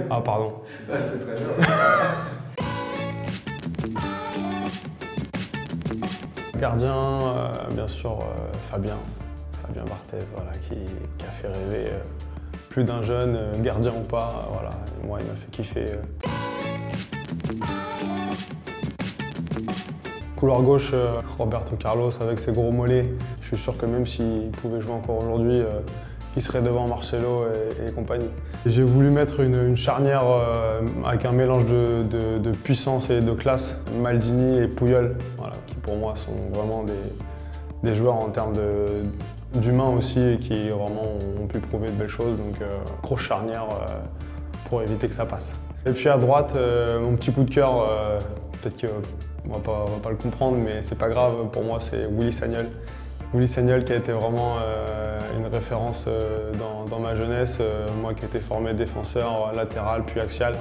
Ah pardon. Ah, c'est très bien. Gardien, bien sûr, Fabien Barthez, voilà, qui a fait rêver plus d'un jeune, gardien ou pas, voilà. Et moi, il m'a fait kiffer. Couloir gauche, Roberto Carlos avec ses gros mollets. Je suis sûr que même s'il pouvait jouer encore aujourd'hui, il serait devant Marcelo et compagnie. J'ai voulu mettre une charnière avec un mélange de puissance et de classe. Maldini et Puyol, voilà, qui pour moi sont vraiment des joueurs en termes d'humains aussi et qui vraiment ont pu prouver de belles choses. Donc grosse charnière pour éviter que ça passe. Et puis à droite, mon petit coup de cœur, peut-être qu'on va pas le comprendre, mais c'est pas grave, pour moi c'est Willy Sagnol. Willy Sagnol qui a été vraiment une référence dans ma jeunesse, moi qui ai été formé défenseur latéral puis axial.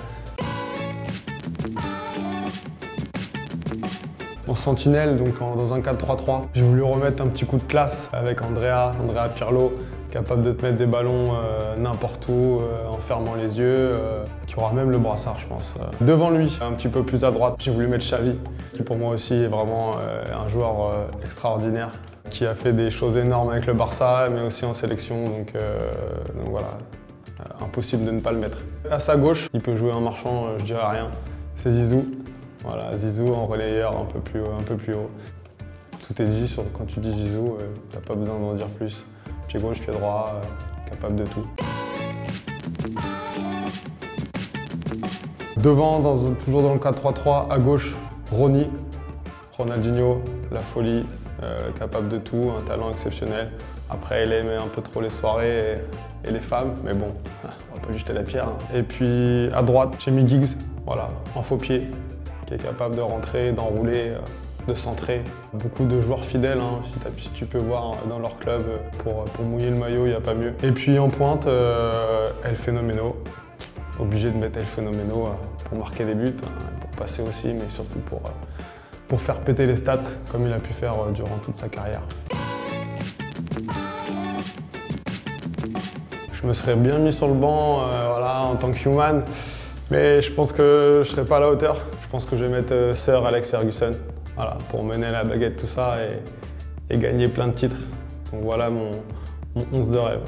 En sentinelle, donc dans un 4-3-3, j'ai voulu remettre un petit coup de classe avec Andrea Pirlo, capable de te mettre des ballons n'importe où, en fermant les yeux, qui aura même le brassard, je pense. Devant lui, un petit peu plus à droite, j'ai voulu mettre Xavi, qui pour moi aussi est vraiment un joueur extraordinaire, qui a fait des choses énormes avec le Barça, mais aussi en sélection, donc voilà, impossible de ne pas le mettre. À sa gauche, il peut jouer en marchand, je dirais rien, c'est Zizou. Voilà, Zizou en relayeur un peu plus haut. Tout est dit, quand tu dis Zizou, t'as pas besoin d'en dire plus. Pied gauche, pied droit, capable de tout. Devant, toujours dans le 4-3-3, à gauche, Rony, Ronaldinho, la folie, capable de tout, un talent exceptionnel. Après, il aimait un peu trop les soirées et les femmes, mais bon, on va pas lui jeter la pierre. Et puis à droite, j'ai mis Giggs, voilà, en faux pied, qui est capable de rentrer, d'enrouler, de centrer. Beaucoup de joueurs fidèles, hein, si tu peux voir dans leur club, pour mouiller le maillot, il n'y a pas mieux. Et puis en pointe, El Fenomeno. Obligé de mettre El Fenomeno pour marquer des buts, pour passer aussi, mais surtout pour faire péter les stats, comme il a pu faire durant toute sa carrière. Je me serais bien mis sur le banc voilà, en tant que human, mais je pense que je ne serai pas à la hauteur. Je pense que je vais mettre Sir Alex Ferguson, voilà, pour mener la baguette, tout ça, et gagner plein de titres. Donc voilà mon 11 de rêve.